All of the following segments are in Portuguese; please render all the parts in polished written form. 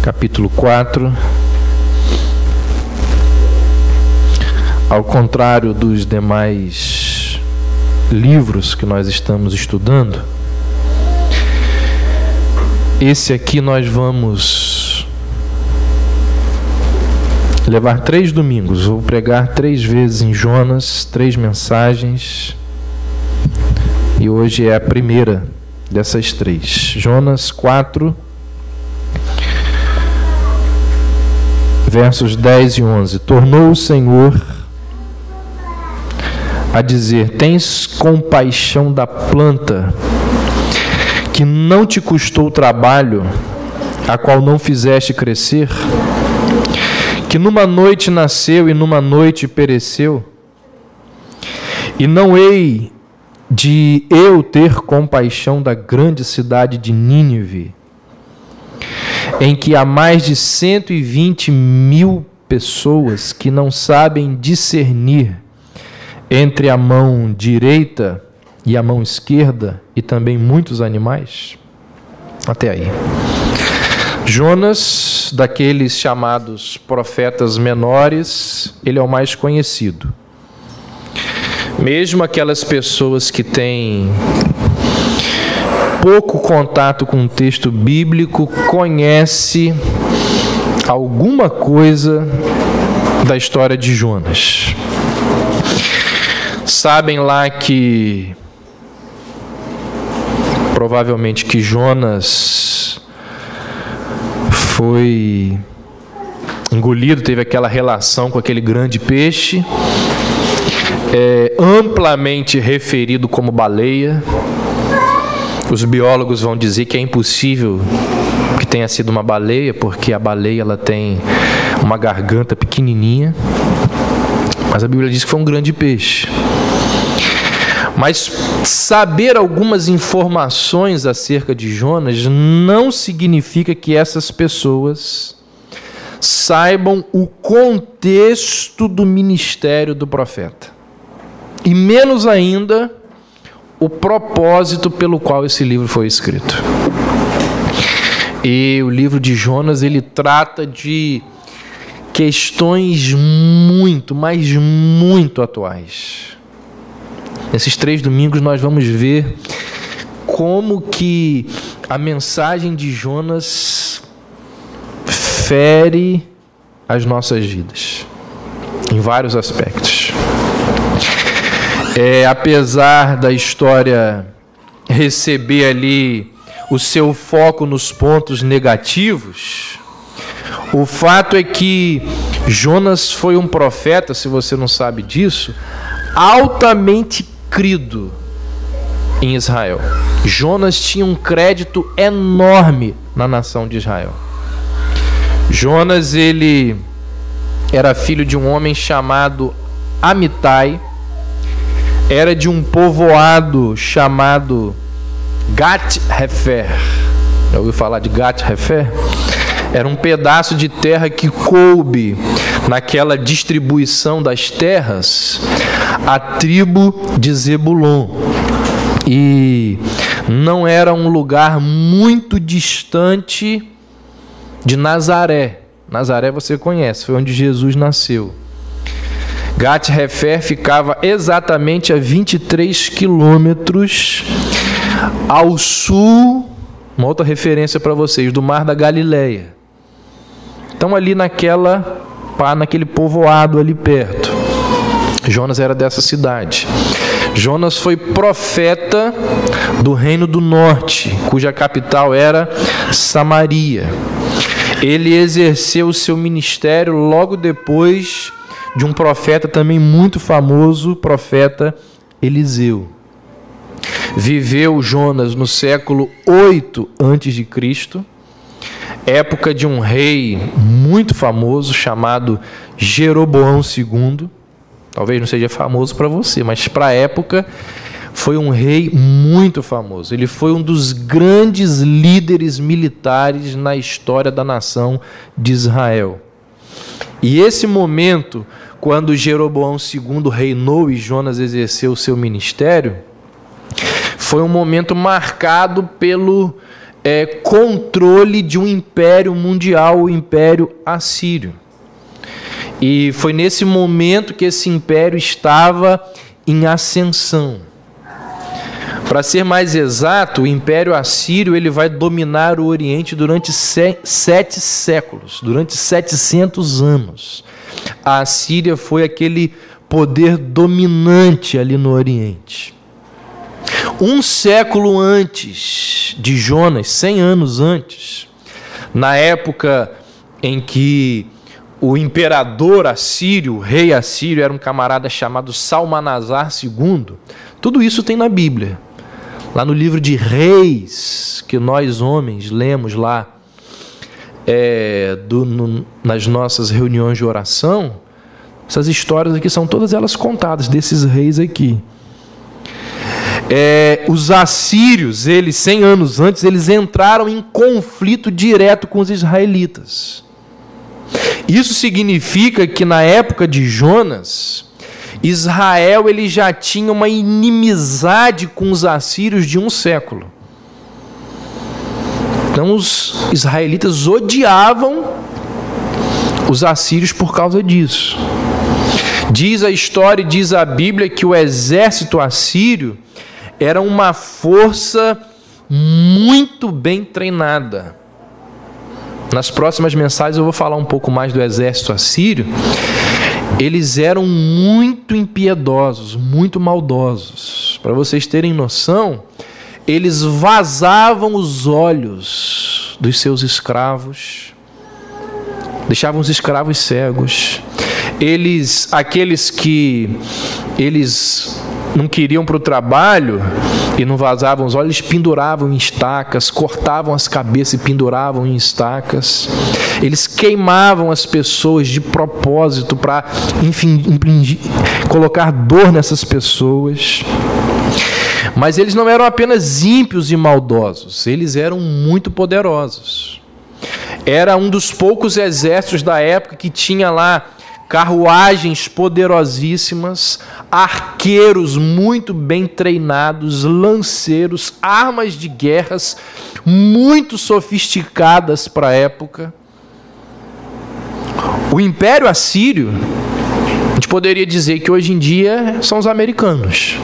capítulo 4. Ao contrário dos demais livros que nós estamos estudando, esse aqui nós vamos levar 3 domingos. Vou pregar 3 vezes em Jonas, 3 mensagens, e hoje é a primeira dessas 3. Jonas 4, versos 10 e 11. Tornou o Senhor a dizer: tens compaixão da planta que não te custou trabalho, a qual não fizeste crescer, que numa noite nasceu e numa noite pereceu? E não hei de eu ter compaixão da grande cidade de Nínive, em que há mais de 120.000 pessoas que não sabem discernir entre a mão direita e a mão esquerda, e também muitos animais? Até aí. Jonas, daqueles chamados profetas menores, ele é o mais conhecido. Mesmo aquelas pessoas que têm pouco contato com o texto bíblico conhecem alguma coisa da história de Jonas. Sabem lá que provavelmente que Jonas foi engolido, teve aquela relação com aquele grande peixe, amplamente referido como baleia. Os biólogos vão dizer que é impossível que tenha sido uma baleia, porque a baleia ela tem uma garganta pequenininha, mas a Bíblia diz que foi um grande peixe. Mas saber algumas informações acerca de Jonas não significa que essas pessoas saibam o contexto do ministério do profeta, e menos ainda o propósito pelo qual esse livro foi escrito. E o livro de Jonas, ele trata de questões muito, mas muito atuais. Nesses 3 domingos nós vamos ver como que a mensagem de Jonas fere as nossas vidas, em vários aspectos. Apesar da história receber ali o seu foco nos pontos negativos, o fato é que Jonas foi um profeta, se você não sabe disso, altamente crido em Israel. Jonas tinha um crédito enorme na nação de Israel. Jonas, ele era filho de um homem chamado Amitai, era de um povoado chamado Gat-Hefer. Já ouviu falar de Gat-Hefer? Era um pedaço de terra que coube naquela distribuição das terras a tribo de Zebulon. E não era um lugar muito distante de Nazaré. Nazaré você conhece, foi onde Jesus nasceu. Gat-Hefer ficava exatamente a 23 quilômetros ao sul, uma outra referência para vocês, do Mar da Galileia. Então ali naquele povoado ali perto. Jonas era dessa cidade. Jonas foi profeta do Reino do Norte, cuja capital era Samaria. Ele exerceu o seu ministério logo depois de um profeta também muito famoso, o profeta Eliseu. Viveu Jonas no século 8 a.C., época de um rei muito famoso chamado Jeroboão II. Talvez não seja famoso para você, mas para a época foi um rei muito famoso. Ele foi um dos grandes líderes militares na história da nação de Israel. E esse momento, quando Jeroboão II reinou e Jonas exerceu o seu ministério, foi um momento marcado pelo controle de um império mundial, o Império Assírio. E foi nesse momento que esse império estava em ascensão. Para ser mais exato, o Império Assírio ele vai dominar o Oriente durante 7 séculos, durante 700 anos. A Assíria foi aquele poder dominante ali no Oriente. Um século antes de Jonas, 100 anos antes, na época em que o imperador assírio, o rei assírio, era um camarada chamado Salmanasar II, tudo isso tem na Bíblia. Lá no livro de Reis, que nós homens lemos lá nas nossas reuniões de oração, essas histórias aqui são todas elas contadas, desses reis aqui. Os assírios, eles 100 anos antes, eles entraram em conflito direto com os israelitas. Isso significa que na época de Jonas, Israel ele já tinha uma inimizade com os assírios de um século. Então os israelitas odiavam os assírios por causa disso. Diz a história e diz a Bíblia que o exército assírio era uma força muito bem treinada. Nas próximas mensagens eu vou falar um pouco mais do exército assírio. Eles eram muito impiedosos, muito maldosos. Para vocês terem noção, eles vazavam os olhos dos seus escravos, deixavam os escravos cegos. Aqueles que eles não queriam para o trabalho e não vazavam os olhos, eles penduravam em estacas, cortavam as cabeças e penduravam em estacas. Eles queimavam as pessoas de propósito para, enfim, colocar dor nessas pessoas. Mas eles não eram apenas ímpios e maldosos, eles eram muito poderosos. Era um dos poucos exércitos da época que tinha lá carruagens poderosíssimas, arqueiros muito bem treinados, lanceiros, armas de guerras muito sofisticadas para a época. O Império Assírio, a gente poderia dizer que hoje em dia são os americanos.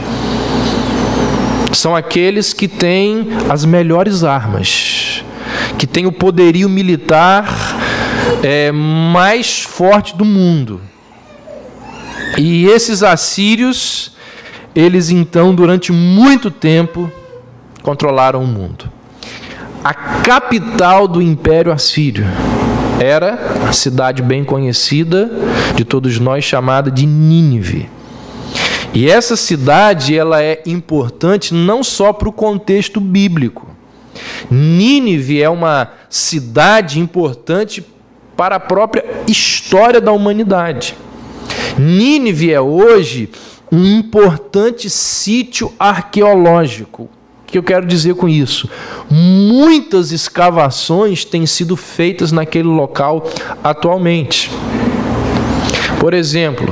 São aqueles que têm as melhores armas, que têm o poderio militar mais forte do mundo. E esses assírios, eles então durante muito tempo controlaram o mundo. A capital do Império Assírio era a cidade bem conhecida de todos nós, chamada de Nínive. E essa cidade ela é importante não só para o contexto bíblico. Nínive é uma cidade importante para a própria história da humanidade. Nínive é hoje um importante sítio arqueológico. O que eu quero dizer com isso? Muitas escavações têm sido feitas naquele local atualmente. Por exemplo,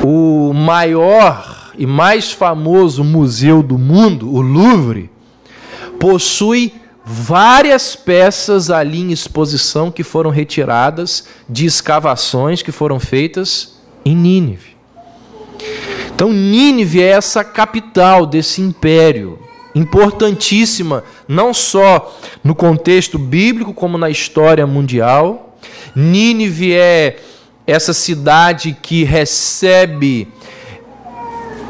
o maior e mais famoso museu do mundo, o Louvre, possui várias peças ali em exposição que foram retiradas de escavações que foram feitas em Nínive. Então, Nínive é essa capital desse império, importantíssima, não só no contexto bíblico, como na história mundial. Nínive é essa cidade que recebe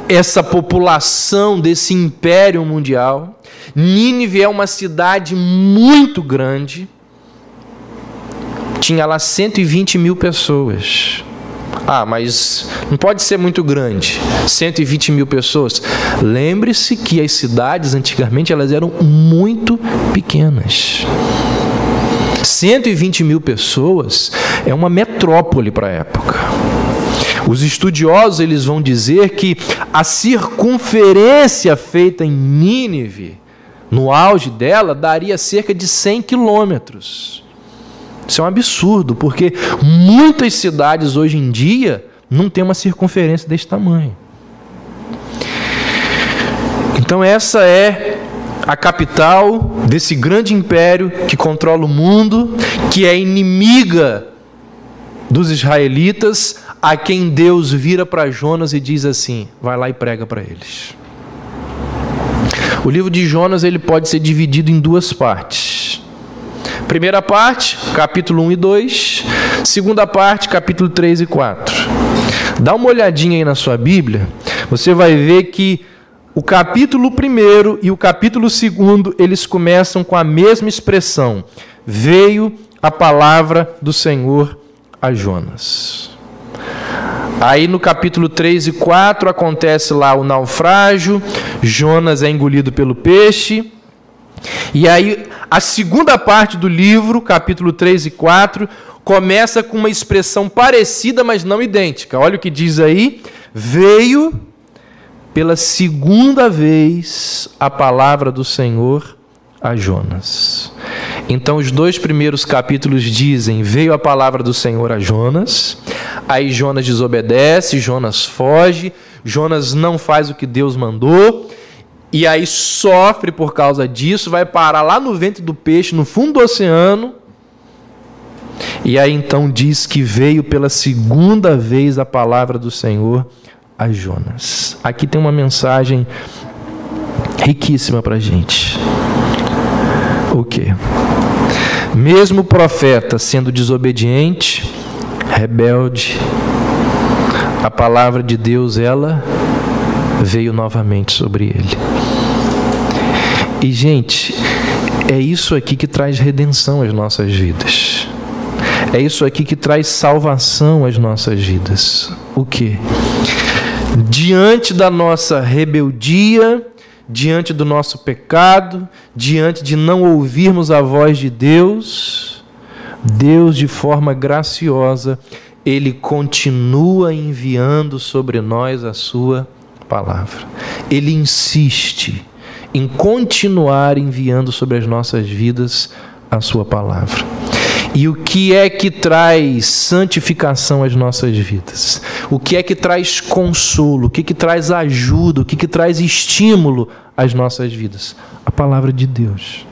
essa população desse império mundial. Nínive é uma cidade muito grande, tinha lá 120 mil pessoas. Mas não pode ser muito grande, 120 mil pessoas. Lembre-se que as cidades antigamente elas eram muito pequenas. 120 mil pessoas é uma metrópole para a época. Os estudiosos eles vão dizer que a circunferência feita em Nínive, no auge dela, daria cerca de 100 quilômetros. Isso é um absurdo, porque muitas cidades hoje em dia não têm uma circunferência desse tamanho. Então essa é a capital desse grande império que controla o mundo, que é inimiga dos israelitas, a quem Deus vira para Jonas e diz assim: vai lá e prega para eles. O livro de Jonas ele pode ser dividido em duas partes. Primeira parte, capítulo 1 e 2. Segunda parte, capítulo 3 e 4. Dá uma olhadinha aí na sua Bíblia, você vai ver que o capítulo 1 e o capítulo 2, eles começam com a mesma expressão: veio a palavra do Senhor a Jonas. Aí no capítulo 3 e 4 acontece lá o naufrágio, Jonas é engolido pelo peixe. E aí a segunda parte do livro, capítulo 3 e 4, começa com uma expressão parecida, mas não idêntica. Olha o que diz aí: veio pela segunda vez a palavra do Senhor a Jonas. Então os dois primeiros capítulos dizem: veio a palavra do Senhor a Jonas. Aí Jonas desobedece, Jonas foge, Jonas não faz o que Deus mandou, e aí sofre por causa disso, vai parar lá no ventre do peixe, no fundo do oceano. E aí então diz que veio pela segunda vez a palavra do Senhor a Jonas. Aqui tem uma mensagem riquíssima para a gente. O quê? Mesmo o profeta sendo desobediente, rebelde, a palavra de Deus, ela veio novamente sobre ele. E, gente, é isso aqui que traz redenção às nossas vidas. É isso aqui que traz salvação às nossas vidas. O quê? Diante da nossa rebeldia, diante do nosso pecado, diante de não ouvirmos a voz de Deus, Deus, de forma graciosa, Ele continua enviando sobre nós a sua palavra. Ele insiste em continuar enviando sobre as nossas vidas a sua palavra. E o que é que traz santificação às nossas vidas? O que é que traz consolo? O que é que traz ajuda? O que é que traz estímulo às nossas vidas? A palavra de Deus.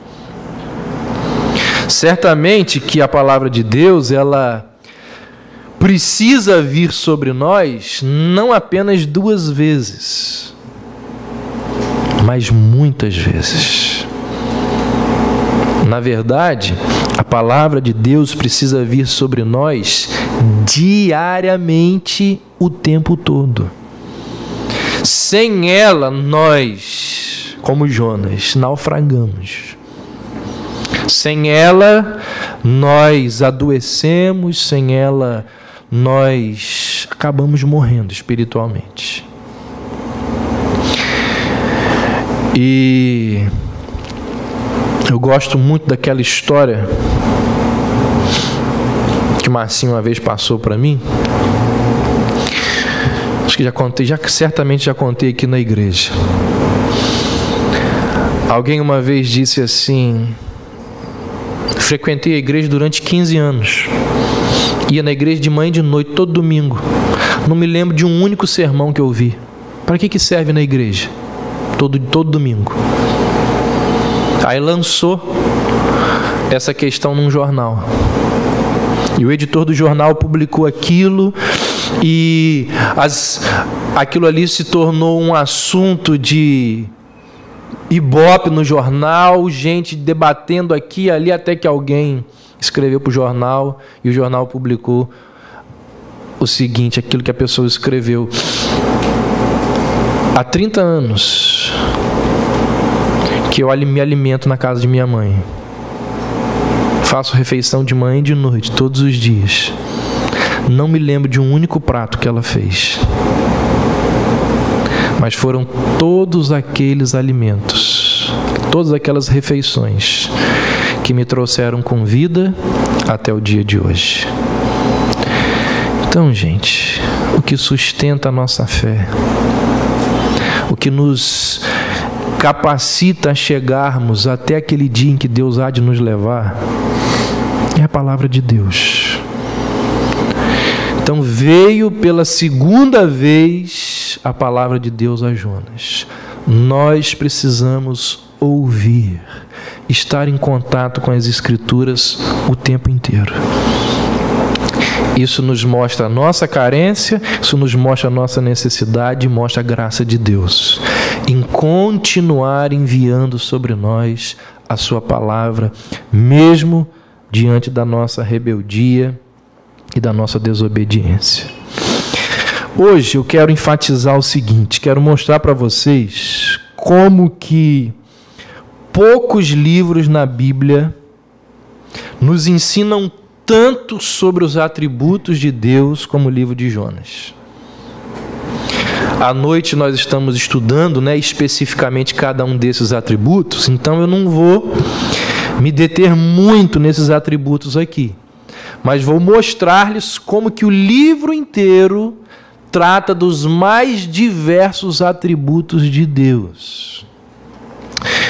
Certamente que a palavra de Deus, ela precisa vir sobre nós não apenas 2 vezes, mas muitas vezes. Na verdade, a palavra de Deus precisa vir sobre nós diariamente, o tempo todo. Sem ela, nós, como Jonas, naufragamos. Sem ela, nós adoecemos. Sem ela, nós acabamos morrendo espiritualmente. E eu gosto muito daquela história que o Marcinho uma vez passou para mim. Acho que já contei, certamente já contei aqui na igreja. Alguém uma vez disse assim: frequentei a igreja durante 15 anos. Ia na igreja de manhã e de noite, todo domingo. Não me lembro de um único sermão que eu ouvi. Para que serve na igreja? Todo domingo. Aí lançou essa questão num jornal. E o editor do jornal publicou aquilo, e aquilo ali se tornou um assunto de ibope no jornal, gente debatendo aqui e ali, até que alguém escreveu para o jornal, e o jornal publicou o seguinte, aquilo que a pessoa escreveu: há 30 anos que eu me alimento na casa de minha mãe. Faço refeição de manhã e de noite, todos os dias. Não me lembro de um único prato que ela fez. Mas foram todos aqueles alimentos, todas aquelas refeições que me trouxeram com vida até o dia de hoje. Então, gente, o que sustenta a nossa fé, o que nos capacita a chegarmos até aquele dia em que Deus há de nos levar, é a palavra de Deus. Então veio pela segunda vez a palavra de Deus a Jonas. Nós precisamos ouvir, estar em contato com as Escrituras o tempo inteiro. Isso nos mostra a nossa carência, isso nos mostra a nossa necessidade, mostra a graça de Deus em continuar enviando sobre nós a sua palavra, mesmo diante da nossa rebeldia e da nossa desobediência. Hoje eu quero enfatizar o seguinte, quero mostrar para vocês como que poucos livros na Bíblia nos ensinam tanto sobre os atributos de Deus como o livro de Jonas. À noite nós estamos estudando, especificamente cada um desses atributos, então eu não vou me deter muito nesses atributos aqui, mas vou mostrar-lhes como que o livro inteiro trata dos mais diversos atributos de Deus.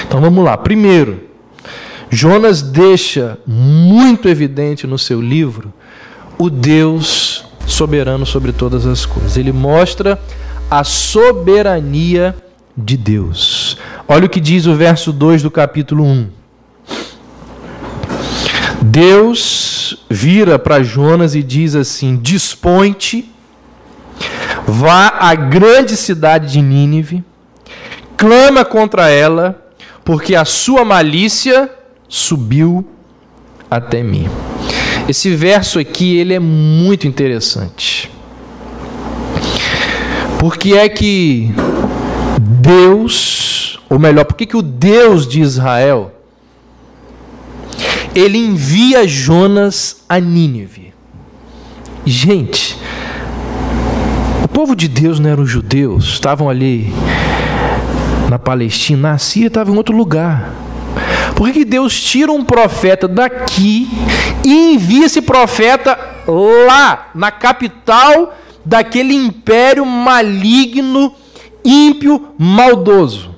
Então vamos lá. Primeiro, Jonas deixa muito evidente no seu livro o Deus soberano sobre todas as coisas. Ele mostra a soberania de Deus. Olha o que diz o verso 2 do capítulo 1. Deus vira para Jonas e diz assim: dispõe-te, vá à grande cidade de Nínive, clama contra ela, porque a sua malícia subiu até mim. Esse verso aqui, ele é muito interessante. Por que é que Deus, ou melhor, por que o Deus de Israel, ele envia Jonas a Nínive? Gente, o povo de Deus não eram os judeus, estavam ali na Palestina, na Síria, estavam em outro lugar. Por que Deus tira um profeta daqui e envia esse profeta lá, na capital daquele império maligno, ímpio, maldoso?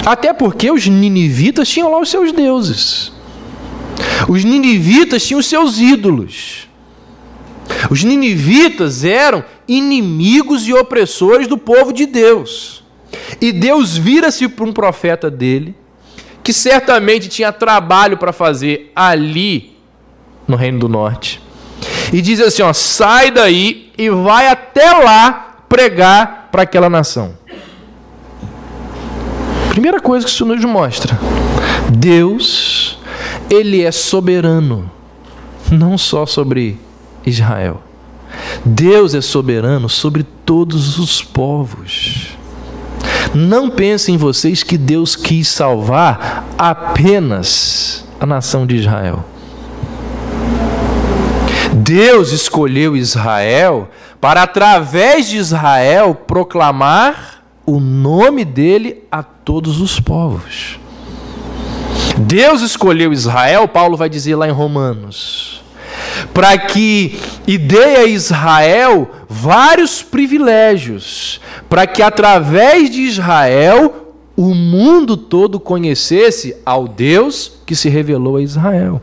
Até porque os ninivitas tinham lá os seus deuses. Os ninivitas tinham os seus ídolos. Os ninivitas eram inimigos e opressores do povo de Deus. E Deus vira-se para um profeta dele, que certamente tinha trabalho para fazer ali no Reino do Norte, e diz assim: sai daí e vai até lá pregar para aquela nação. Primeira coisa que isso nos mostra: Deus, ele é soberano, não só sobre Israel. Deus é soberano sobre todos os povos. Não pensem vocês que Deus quis salvar apenas a nação de Israel. Deus escolheu Israel para, através de Israel, proclamar o nome dele a todos os povos. Deus escolheu Israel, Paulo vai dizer lá em Romanos, para que dê a Israel vários privilégios, para que através de Israel o mundo todo conhecesse ao Deus que se revelou a Israel.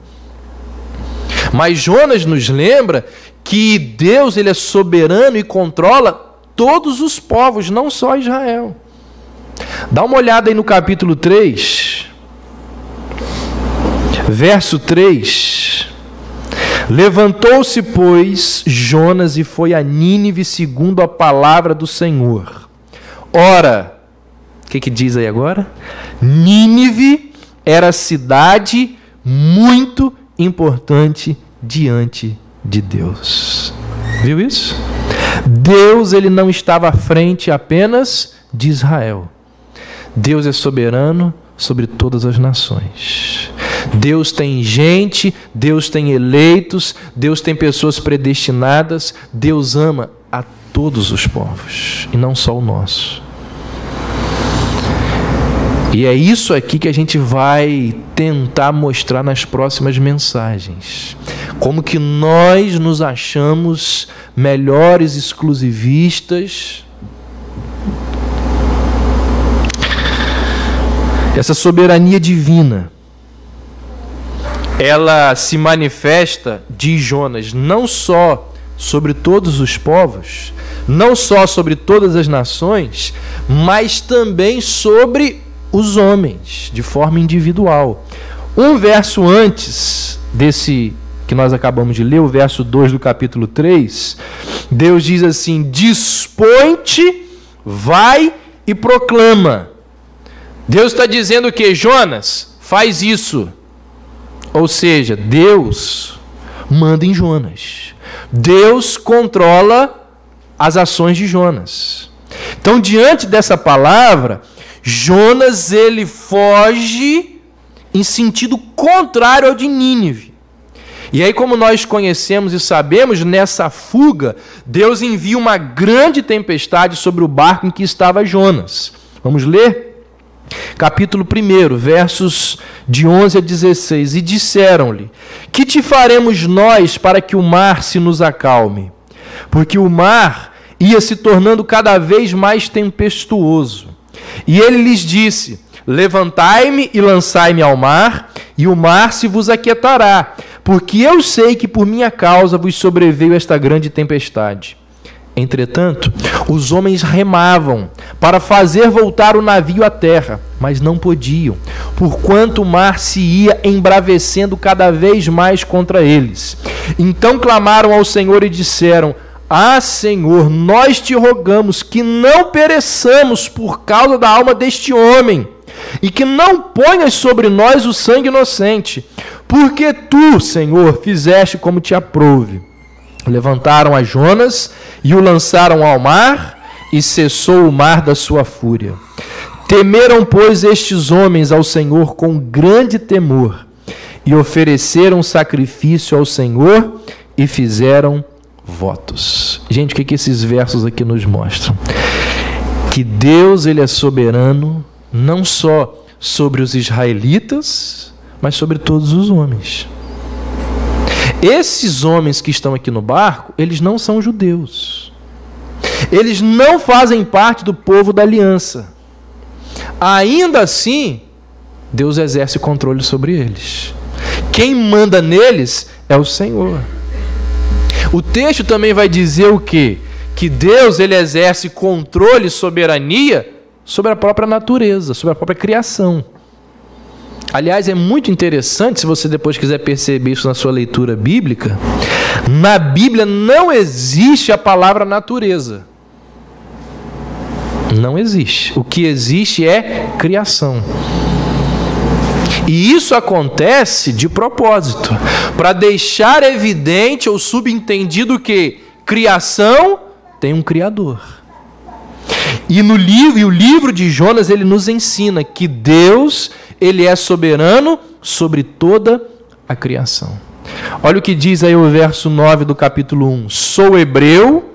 Mas Jonas nos lembra que Deus, ele é soberano e controla todos os povos, não só Israel. Dá uma olhada aí no capítulo 3, verso 3. Levantou-se, pois, Jonas e foi a Nínive segundo a palavra do Senhor. Ora, o que diz aí agora? Nínive era cidade muito importante diante de Deus. Viu isso? Deus, ele não estava à frente apenas de Israel. Deus é soberano sobre todas as nações. Deus tem gente, Deus tem eleitos, Deus tem pessoas predestinadas. Deus ama a todos os povos, e não só o nosso. E é isso aqui que a gente vai tentar mostrar nas próximas mensagens. Como que nós nos achamos melhores exclusivistas. Essa soberania divina, ela se manifesta, diz Jonas, não só sobre todos os povos, não só sobre todas as nações, mas também sobre os homens, de forma individual. Um verso antes desse que nós acabamos de ler, o verso 2 do capítulo 3, Deus diz assim: dispõe-te, vai e proclama. Deus está dizendo que Jonas, faz isso. Ou seja, Deus manda em Jonas. Deus controla as ações de Jonas. Então, diante dessa palavra, Jonas ele foge em sentido contrário ao de Nínive. E aí, como nós conhecemos e sabemos, nessa fuga, Deus envia uma grande tempestade sobre o barco em que estava Jonas. Vamos ler? Capítulo 1, versos de 11 a 16. E disseram-lhe: que te faremos nós para que o mar se nos acalme? Porque o mar ia se tornando cada vez mais tempestuoso. E ele lhes disse: levantai-me e lançai-me ao mar, e o mar se vos aquietará, porque eu sei que por minha causa vos sobreveio esta grande tempestade. Entretanto, os homens remavam para fazer voltar o navio à terra, mas não podiam, porquanto o mar se ia embravecendo cada vez mais contra eles. Então clamaram ao Senhor e disseram: ah, Senhor, nós te rogamos que não pereçamos por causa da alma deste homem, e que não ponhas sobre nós o sangue inocente, porque tu, Senhor, fizeste como te aprouve. Levantaram a Jonas e o lançaram ao mar, e cessou o mar da sua fúria. Temeram, pois, estes homens ao Senhor com grande temor, e ofereceram sacrifício ao Senhor, e fizeram votos. Gente, o que esses versos aqui nos mostram? Que Deus ele é soberano, não só sobre os israelitas, mas sobre todos os homens. Esses homens que estão aqui no barco, eles não são judeus. Eles não fazem parte do povo da aliança. Ainda assim, Deus exerce controle sobre eles. Quem manda neles é o Senhor. O texto também vai dizer o quê? Que Deus ele exerce controle e soberania sobre a própria natureza, sobre a própria criação. Aliás, é muito interessante, se você depois quiser perceber isso na sua leitura bíblica, na Bíblia não existe a palavra natureza. Não existe. O que existe é criação. E isso acontece de propósito, para deixar evidente ou subentendido que criação tem um Criador. E o livro de Jonas ele nos ensina que Deus ele é soberano sobre toda a criação. Olha o que diz aí o verso 9 do capítulo 1. Sou hebreu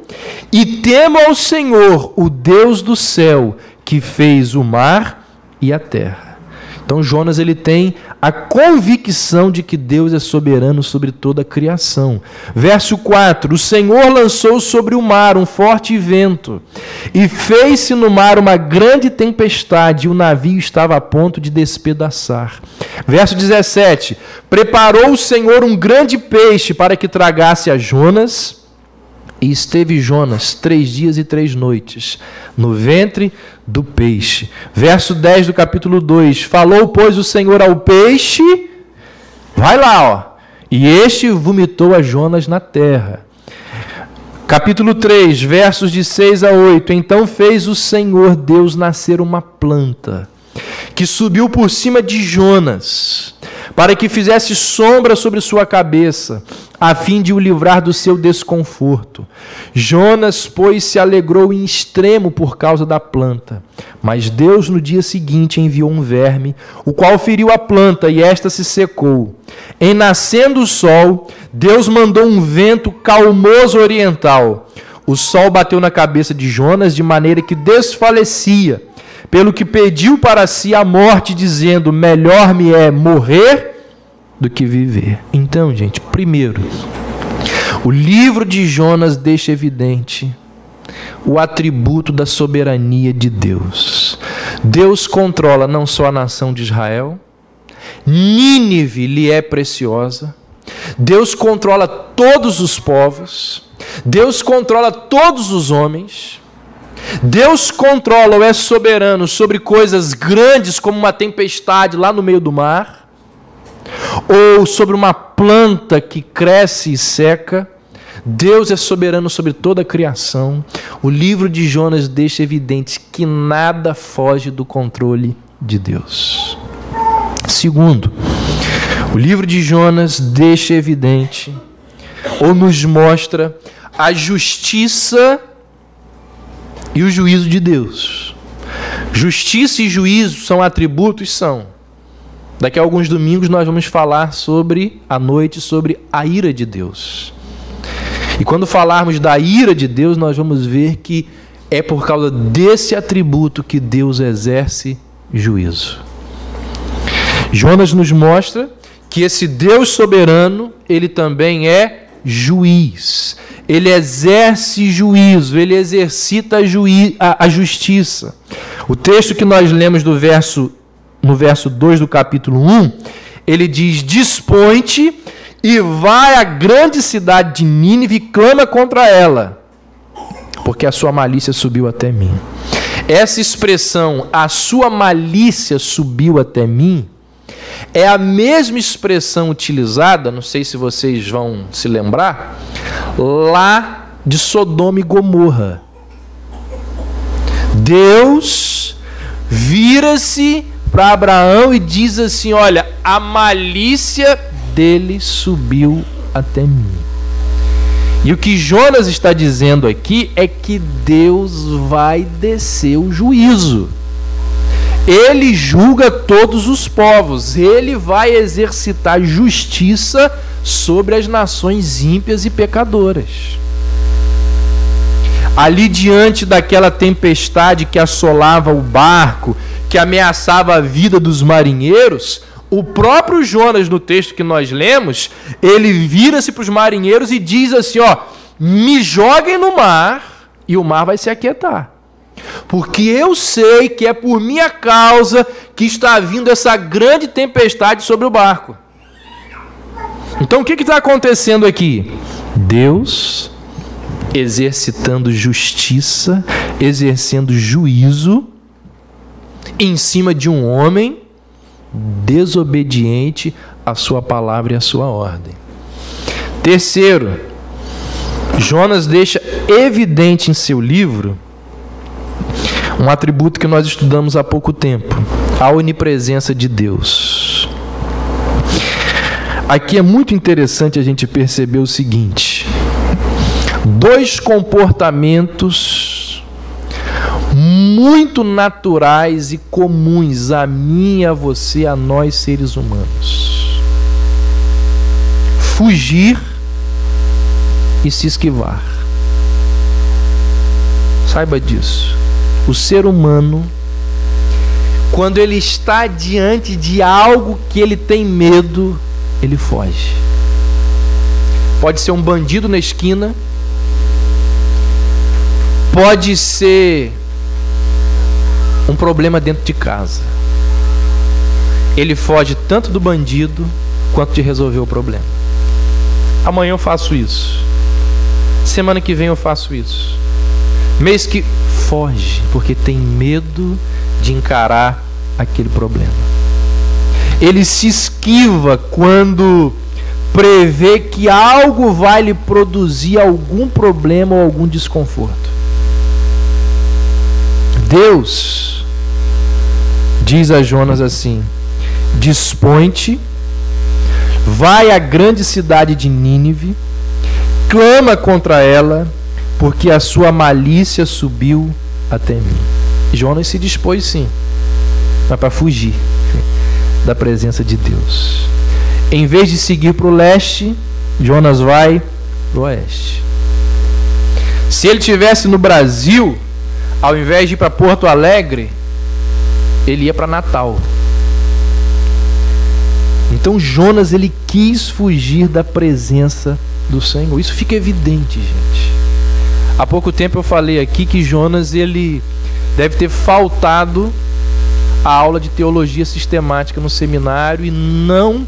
e temo ao Senhor, o Deus do céu, que fez o mar e a terra. Então Jonas ele tem a convicção de que Deus é soberano sobre toda a criação. Verso 4. O Senhor lançou sobre o mar um forte vento, e fez-se no mar uma grande tempestade, e o navio estava a ponto de despedaçar. Verso 17. Preparou o Senhor um grande peixe para que tragasse a Jonas, e esteve Jonas 3 dias e 3 noites no ventre do peixe. Verso 10 do capítulo 2. Falou, pois, o Senhor ao peixe, vai lá, ó, e este vomitou a Jonas na terra. Capítulo 3, versos de 6 a 8. Então fez o Senhor Deus nascer uma planta, que subiu por cima de Jonas, para que fizesse sombra sobre sua cabeça, a fim de o livrar do seu desconforto. Jonas, pois, se alegrou em extremo por causa da planta. Mas Deus, no dia seguinte, enviou um verme, o qual feriu a planta, e esta se secou. Em nascendo o sol, Deus mandou um vento calmoso oriental. O sol bateu na cabeça de Jonas, de maneira que desfalecia, pelo que pediu para si a morte, dizendo: melhor me é morrer do que viver. Então, gente, primeiro, o livro de Jonas deixa evidente o atributo da soberania de Deus. Deus controla não só a nação de Israel, Nínive lhe é preciosa, Deus controla todos os povos, Deus controla todos os homens, Deus controla ou é soberano sobre coisas grandes como uma tempestade lá no meio do mar, ou sobre uma planta que cresce e seca. Deus é soberano sobre toda a criação. O livro de Jonas deixa evidente que nada foge do controle de Deus. Segundo, o livro de Jonas deixa evidente ou nos mostra a justiça e o juízo de Deus. Justiça e juízo são atributos? São. Daqui a alguns domingos nós vamos falar à noite sobre a ira de Deus. E quando falarmos da ira de Deus, nós vamos ver que é por causa desse atributo que Deus exerce juízo. Jonas nos mostra que esse Deus soberano, ele também é juiz. Ele exerce juízo, ele exercita a justiça. O texto que nós lemos no verso 2 do capítulo 1, ele diz: dispõe-te e vai à grande cidade de Nínive e clama contra ela, porque a sua malícia subiu até mim. Essa expressão, a sua malícia subiu até mim, é a mesma expressão utilizada, não sei se vocês vão se lembrar, lá de Sodoma e Gomorra. Deus vira-se para Abraão e diz assim: olha, a malícia dele subiu até mim. E o que Jonas está dizendo aqui é que Deus vai descer o juízo. Ele julga todos os povos, ele vai exercitar justiça sobre as nações ímpias e pecadoras. Ali diante daquela tempestade que assolava o barco, que ameaçava a vida dos marinheiros, o próprio Jonas, no texto que nós lemos, ele vira-se para os marinheiros e diz assim: ó, me joguem no mar e o mar vai se aquietar. Porque eu sei que é por minha causa que está vindo essa grande tempestade sobre o barco. Então o que está acontecendo aqui? Deus exercitando justiça, exercendo juízo em cima de um homem desobediente à sua palavra e à sua ordem. Terceiro, Jonas deixa evidente em seu livro um atributo que nós estudamos há pouco tempo: a onipresença de Deus. Aqui é muito interessante a gente perceber o seguinte: dois comportamentos muito naturais e comuns a mim, a você, a nós seres humanos: fugir e se esquivar. Saiba disso. O ser humano, quando ele está diante de algo que ele tem medo, ele foge. Pode ser um bandido na esquina, pode ser um problema dentro de casa. Ele foge tanto do bandido quanto de resolver o problema. Amanhã eu faço isso, semana que vem eu faço isso, mês que foge, porque tem medo de encarar aquele problema. Ele se esquiva quando prevê que algo vai lhe produzir algum problema ou algum desconforto. Deus diz a Jonas assim: dispõe-te, vai à grande cidade de Nínive, clama contra ela, porque a sua malícia subiu até mim. Jonas se dispôs sim, mas para fugir da presença de Deus. Em vez de seguir para o leste, Jonas vai para o oeste. Se ele estivesse no Brasil, ao invés de ir para Porto Alegre, ele ia para Natal. Então Jonas, ele quis fugir da presença do Senhor. Isso fica evidente, gente. Há pouco tempo eu falei aqui que Jonas, ele deve ter faltado a aula de teologia sistemática no seminário e não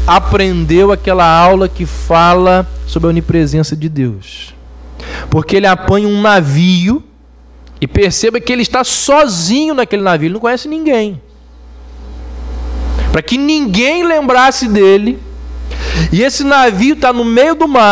aprendeu aquela aula que fala sobre a onipresença de Deus. Porque ele apanha um navio E perceba que ele está sozinho naquele navio, ele não conhece ninguém. Para que ninguém lembrasse dele. E esse navio está no meio do mar.